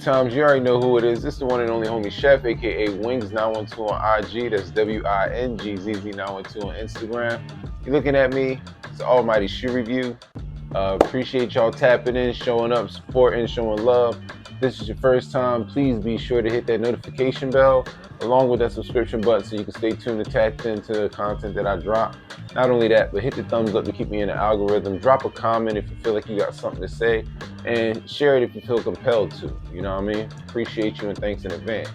times. You already know who it is. This is the one and only homie Chef, aka Wings912 on IG. That's WINGZZ912 on Instagram. You're looking at me. It's the Almighty Shoe Review. Appreciate y'all tapping in, showing up, supporting, showing love. If this is your first time, please be sure to hit that notification bell along with that subscription button so you can stay tuned and tapped into the content that I drop. Not only that, but hit the thumbs up to keep me in the algorithm. Drop a comment if you feel like you got something to say, and share it if you feel compelled to. You know what I mean? Appreciate you and thanks in advance.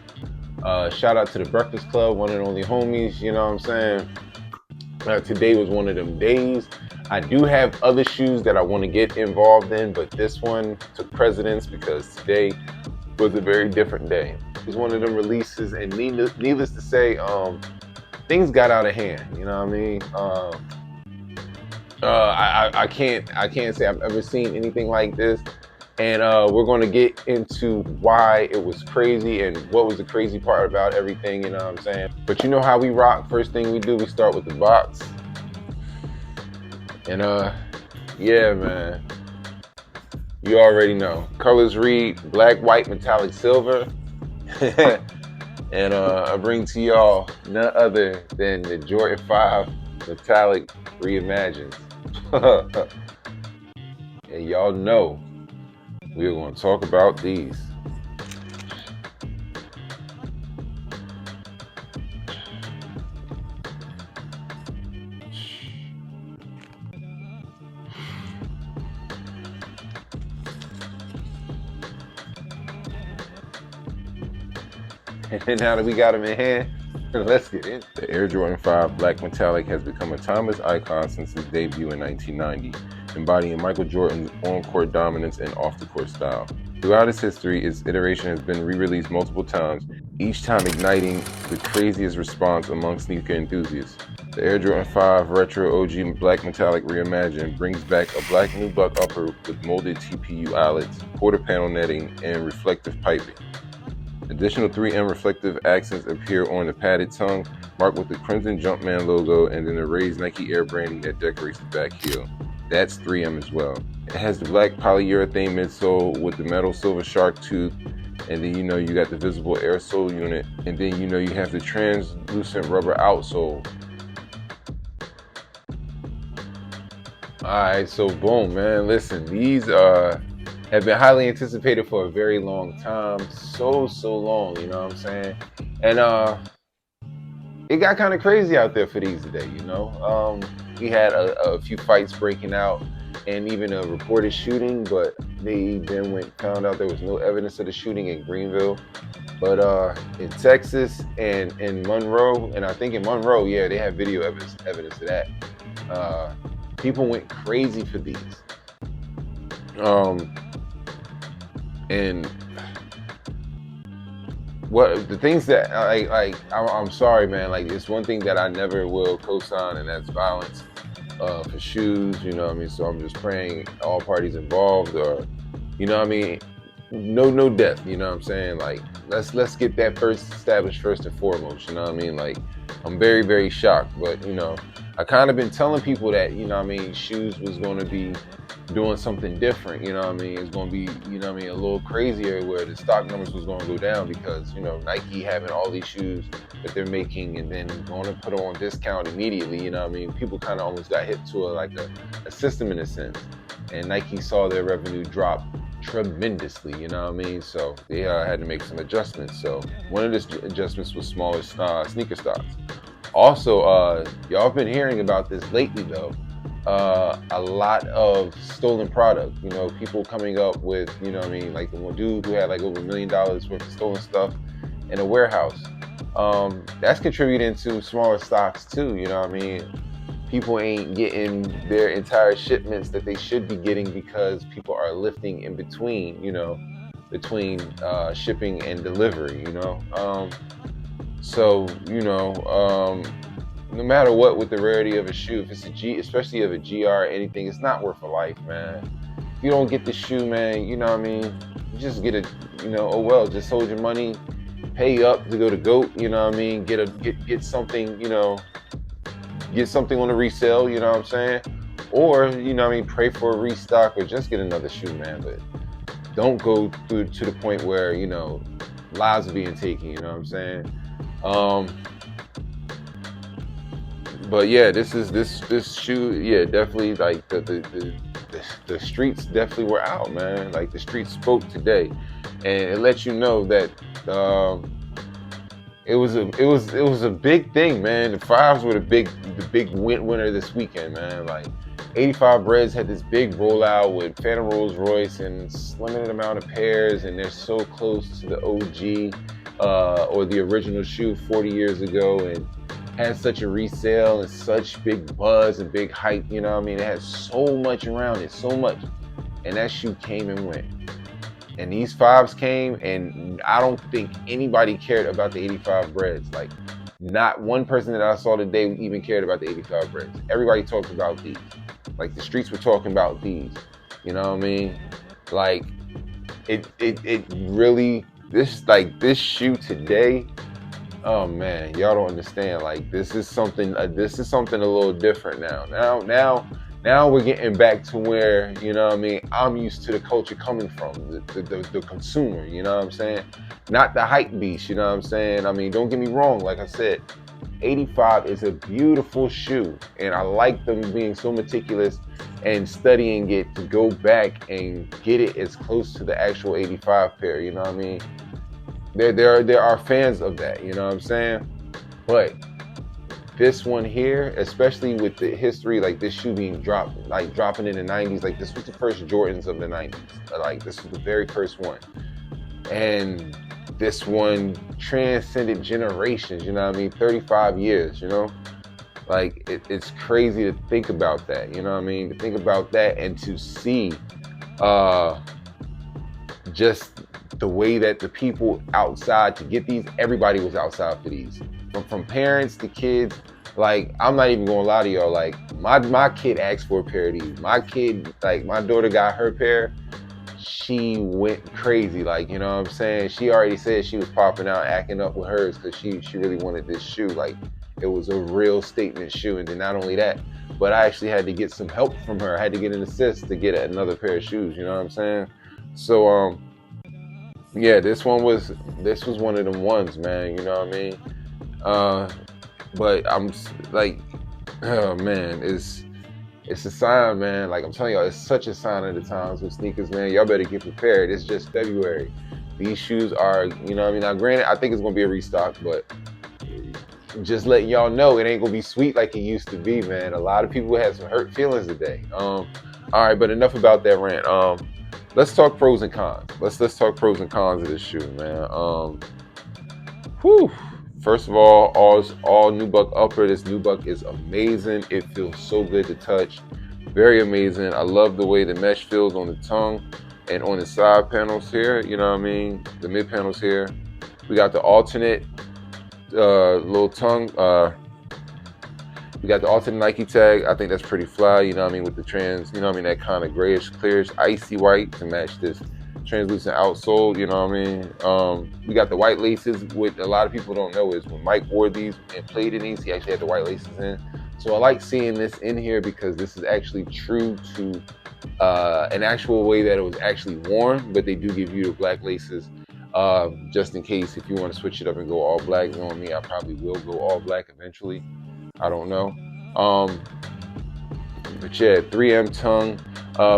Shout out to the Breakfast Club, one and only homies. You know what I'm saying? Today was one of them days. I do have other shoes that I want to get involved in, but this one took precedence because today was a very different day. It was one of them releases, and needless to say, things got out of hand. You know what I mean? I can't say I've ever seen anything like this, and we're going to get into why it was crazy and what was the crazy part about everything. You know what I'm saying? But you know how we rock. First thing we do, we start with the box, and yeah, man. You already know. Colors read black, white, metallic, silver. And I bring to y'all none other than the Jordan 5 Metallic Reimagined. And y'all know we're going to talk about these. And now that we got them in hand, let's get in. The Air Jordan 5 Black Metallic has become a timeless icon since its debut in 1990, embodying Michael Jordan's on-court dominance and off-the-court style. Throughout its history, its iteration has been re-released multiple times, each time igniting the craziest response among sneaker enthusiasts. The Air Jordan 5 Retro OG Black Metallic Reimagined brings back a black nubuck upper with molded TPU eyelets, quarter panel netting, and reflective piping. Additional 3M reflective accents appear on the padded tongue, marked with the crimson Jumpman logo and then the raised Nike Air branding that decorates the back heel. That's 3M as well. It has the black polyurethane midsole with the metal silver shark tooth, and then you got the visible air sole unit, and then you have the translucent rubber outsole. Alright, so boom, man. Listen, these have been highly anticipated for a very long time. So long, you know what I'm saying? And it got kind of crazy out there for these today, We had a few fights breaking out and even a reported shooting, but they then found out there was no evidence of the shooting in Greenville. But in Texas and in Monroe, and I think in Monroe, yeah, they have video evidence of that. People went crazy for these. And what the things that I'm sorry, man. Like, it's one thing that I never will co-sign, and that's violence for shoes. You know what I mean? So I'm just praying all parties involved, or no death. You know what I'm saying? Like, let's get that established first and foremost. You know what I mean? Like, I'm very, very shocked, but I kind of been telling people that shoes was going to be doing something different, it's going to be, a little crazier, where the stock numbers was going to go down because, Nike having all these shoes that they're making and then going to put them on discount immediately, people kind of almost got hit to a system in a sense, and Nike saw their revenue drop tremendously, so they had to make some adjustments. So one of the adjustments was smaller sneaker stocks. Also, y'all been hearing about this lately though. A lot of stolen product, people coming up with, like the one dude who had like over $1 million worth of stolen stuff in a warehouse. That's contributing to smaller stocks too, People ain't getting their entire shipments that they should be getting because people are lifting in between, between shipping and delivery, no matter what with the rarity of a shoe, if it's a G, especially of a GR or anything, it's not worth a life, man. If you don't get the shoe, man, you just get it, just hold your money, pay up to go to GOAT, get something, get something on a resale, you know what I'm saying? Or, pray for a restock or just get another shoe, man. But don't go through to the point where, you know, lives are being taken, you know what I'm saying? But yeah, this shoe, yeah, definitely like the streets definitely were out, man. Like the streets spoke today, and it lets you know that it was a big thing, man. The fives were the big winner this weekend, man. Like 85 Breds had this big rollout with Phantom Rolls Royce and limited amount of pairs, and they're so close to the OG or the original shoe 40 years ago, and had such a resale and such big buzz and big hype. You know what I mean? It had so much around it, so much, and that shoe came and went. And these fives came, and I don't think anybody cared about the 85 Breds. Like, not one person that I saw today even cared about the 85 Breds. Everybody talked about these. Like, the streets were talking about these. You know what I mean? Like, it really, this shoe today, oh man, y'all don't understand. Like, this is something a little different now. Now we're getting back to where, you know what I mean, I'm used to the culture coming from, the consumer, you know what I'm saying? Not the hype beast, you know what I'm saying? I mean, don't get me wrong, like I said, 85 is a beautiful shoe, and I like them being so meticulous and studying it to go back and get it as close to the actual 85 pair, you know what I mean? There are fans of that, you know what I'm saying? But this one here, especially with the history, like this shoe being dropping in the 90s, like this was the first Jordans of the 90s. Like this was the very first one. And this one transcended generations, you know what I mean? 35 years, you know? Like it's crazy to think about that, you know what I mean? To think about that and to see just the way that the people outside to get these, everybody was outside for these. From parents to kids. Like, I'm not even gonna lie to y'all, like my kid asked for a pair of these. My kid, like my daughter got her pair, she went crazy, like, you know what I'm saying? She already said she was popping out, acting up with hers because she really wanted this shoe. Like, it was a real statement shoe. And then not only that, but I actually had to get some help from her. I had to get an assist to get another pair of shoes, you know what I'm saying? So yeah, this was one of them ones, man, you know what I mean? But I'm like, oh man, it's a sign, man. Like I'm telling y'all, it's such a sign of the times with sneakers, man. Y'all better get prepared. It's just February. These shoes are, you know what I mean? Now granted, I think it's gonna be a restock, but just letting y'all know it ain't gonna be sweet like it used to be, man. A lot of people had some hurt feelings today. All right, but enough about that rant. Let's talk pros and cons. Let's talk pros and cons of this shoe, man. Whew. First of all nubuck upper. This nubuck is amazing. It feels so good to touch. Very amazing. I love the way the mesh feels on the tongue and on the side panels here. You know what I mean? The mid panels here. We got the alternate little tongue. We got the alternate Nike tag. I think that's pretty fly, you know what I mean, with the trans, you know what I mean, that kind of grayish, clearish, icy white to match this translucent outsole, you know what I mean? We got the white laces. What a lot of people don't know is when Mike wore these and played in these, he actually had the white laces in. So I like seeing this in here because this is actually true to an actual way that it was actually worn, but they do give you the black laces just in case if you want to switch it up and go all black. Knowing me, I probably will go all black eventually. I don't know. But yeah, 3M tongue.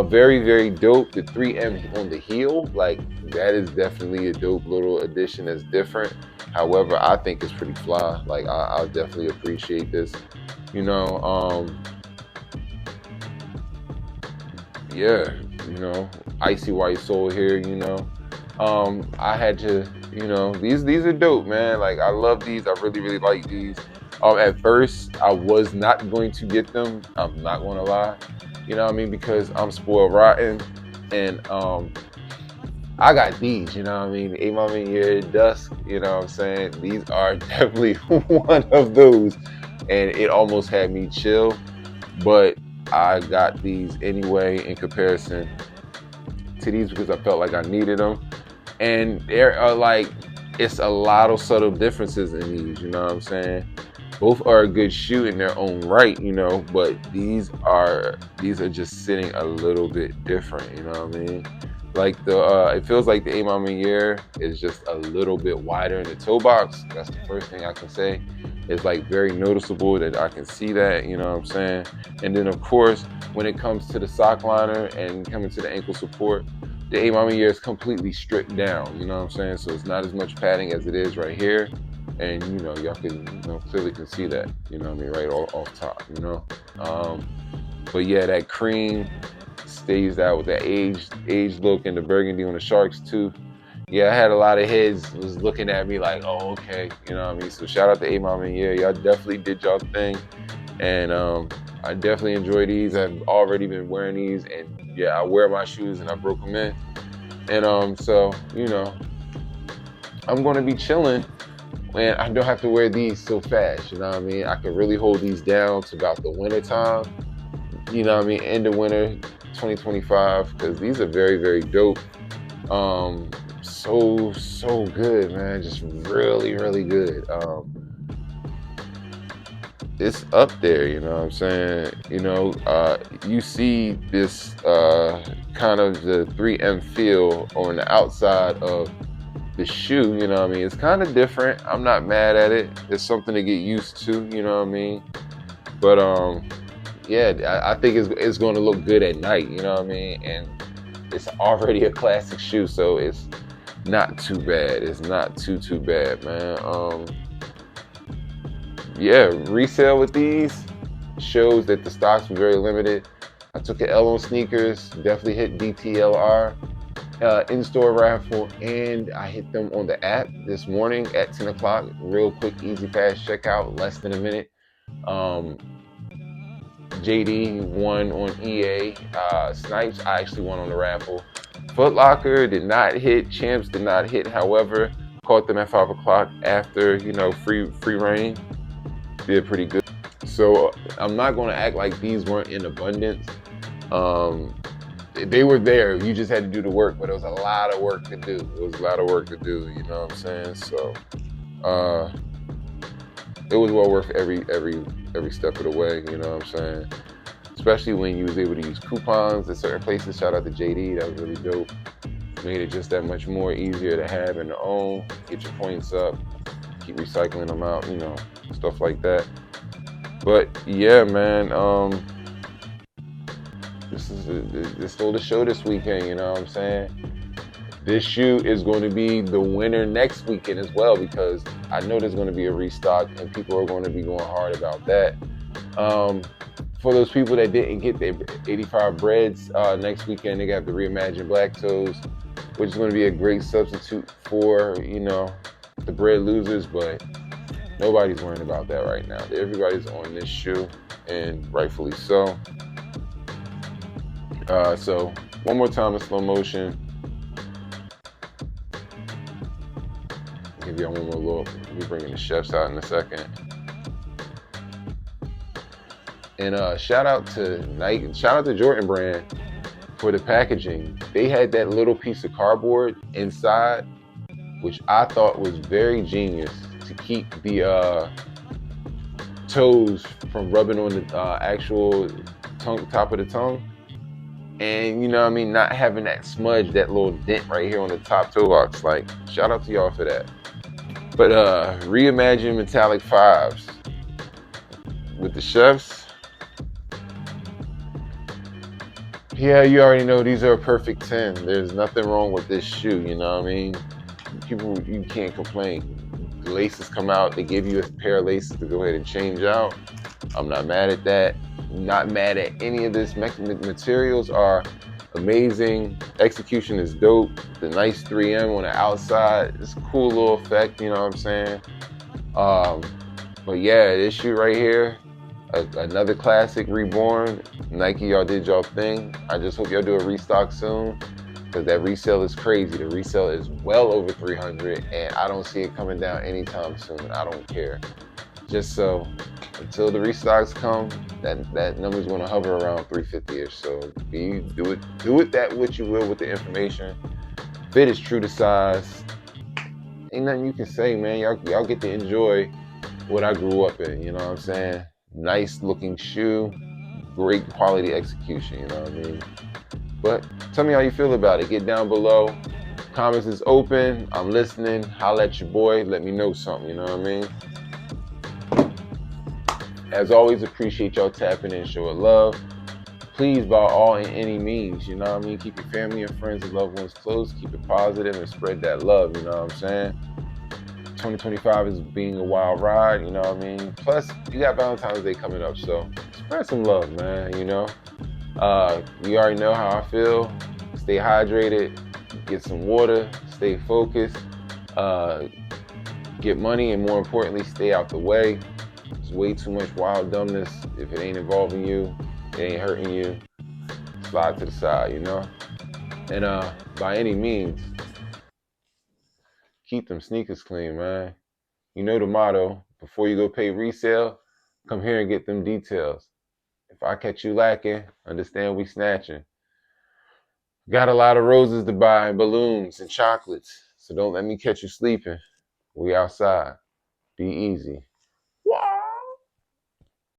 Very, very dope. The 3M on the heel, like that is definitely a dope little addition that's different. However, I think it's pretty fly. Like I'll definitely appreciate this. You know, yeah, you know, icy white sole here, you know. I had to, you know, these are dope, man. Like I love these. I really, really like these. At first, I was not going to get them. I'm not going to lie. You know what I mean? Because I'm spoiled rotten. And I got these, you know what I mean? 8 Mama Year Dusk, you know what I'm saying? These are definitely one of those. And it almost had me chill. But I got these anyway in comparison to these because I felt like I needed them. And there are like, it's a lot of subtle differences in these, you know what I'm saying? Both are a good shoe in their own right, you know, but these are just sitting a little bit different, you know what I mean? Like it feels like the HYPEBEAST is just a little bit wider in the toe box. That's the first thing I can say. It's like very noticeable that I can see that, you know what I'm saying? And then of course, when it comes to the sock liner and coming to the ankle support, the HYPEBEAST is completely stripped down, you know what I'm saying? So it's not as much padding as it is right here. And you know, y'all can, you know, clearly can see that, you know what I mean, right off top, you know? But yeah, that cream stays out with that aged look, and the burgundy on the Sharks too. Yeah, I had a lot of heads was looking at me like, oh, okay, you know what I mean? So shout out to A-Mom, and yeah, y'all definitely did y'all thing. And I definitely enjoy these. I've already been wearing these, and yeah, I wear my shoes and I broke them in. And so, you know, I'm gonna be chilling and I don't have to wear these so fast, you know what I mean? I can really hold these down to about the winter time, you know what I mean, end of winter 2025, because these are very, very dope. So good, man. Just really, really good. It's up there, you know what I'm saying? You know, you see this kind of the 3M feel on the outside of the shoe, you know what I mean? It's kind of different. I'm not mad at it. It's something to get used to, you know what I mean? But yeah, I think it's going to look good at night, you know what I mean? And it's already a classic shoe, so it's not too bad. It's not too bad, man. Yeah, resale with these shows that the stocks were very limited. I took an L on sneakers, definitely hit DTLR in-store raffle, and I hit them on the app this morning at 10 o'clock. Real quick, easy fast checkout, less than a minute. JD won on EA. Snipes, I actually won on the raffle. Foot Locker did not hit. Champs did not hit. However, caught them at 5 o'clock after, you know, free reign. Did pretty good. So I'm not going to act like these weren't in abundance. They were there. You just had to do the work, but it was a lot of work to do. It was a lot of work to do. You know what I'm saying? So it was well worth every step of the way. You know what I'm saying? Especially when you was able to use coupons at certain places. Shout out to JD. That was really dope. Made it just that much more easier to have and to own. Get your points up. Keep recycling them out. You know, stuff like that. But yeah, man. This stole the show this weekend, you know what I'm saying? This shoe is going to be the winner next weekend as well, because I know there's going to be a restock and people are going to be going hard about that. For those people that didn't get their 85 Breds, next weekend they got the Reimagined Black Toes, which is going to be a great substitute for, you know, the Bred losers, but nobody's worrying about that right now. Everybody's on this shoe, and rightfully so. So one more time in slow motion. Give y'all one more look. We'll be bringing the chefs out in a second. And shout out to Nike, shout out to Jordan Brand for the packaging. They had that little piece of cardboard inside, which I thought was very genius to keep the toes from rubbing on the actual top of the tongue. And you know what I mean, not having that smudge, that little dent right here on the top toe box. Like, shout out to y'all for that. But Reimagined metallic 5s with the chefs. Yeah, you already know these are a perfect 10. There's nothing wrong with this shoe, you know what I mean? People, you can't complain. The laces come out, they give you a pair of laces to go ahead and change out. I'm not mad at that. Not mad at any of this. Materials are amazing. Execution is dope. The nice 3M on the outside, it's a cool little effect, you know what I'm saying? But yeah, this shoe right here, another classic reborn. Nike, y'all did y'all thing. I just hope y'all do a restock soon, because that resale is crazy. The resale is well over 300, and I don't see it coming down anytime soon. I don't care. Just so until the restocks come, that number's going to hover around 350ish. So do it that what you will with the information. Fit is true to size. Ain't nothing you can say, man. Y'all get to enjoy what I grew up in. You know what I'm saying? Nice looking shoe, great quality execution. You know what I mean? But tell me how you feel about it. Get down below. Comments is open. I'm listening. Holla at your boy. Let me know something. You know what I mean? As always, appreciate y'all tapping in, showing love. Please, by all and any means, you know what I mean? Keep your family and friends and loved ones close. Keep it positive and spread that love, you know what I'm saying? 2025 is being a wild ride, you know what I mean? Plus, you got Valentine's Day coming up, so spread some love, man, you know? You already know how I feel. Stay hydrated, get some water, stay focused, get money, and more importantly, stay out the way. There's way too much wild dumbness. If it ain't involving you, it ain't hurting you, slide to the side, you know? And by any means, keep them sneakers clean, man. You know the motto, before you go pay resale, come here and get them details. If I catch you lacking, understand we snatching. Got a lot of roses to buy and balloons and chocolates, so don't let me catch you sleeping. We outside. Be easy. What?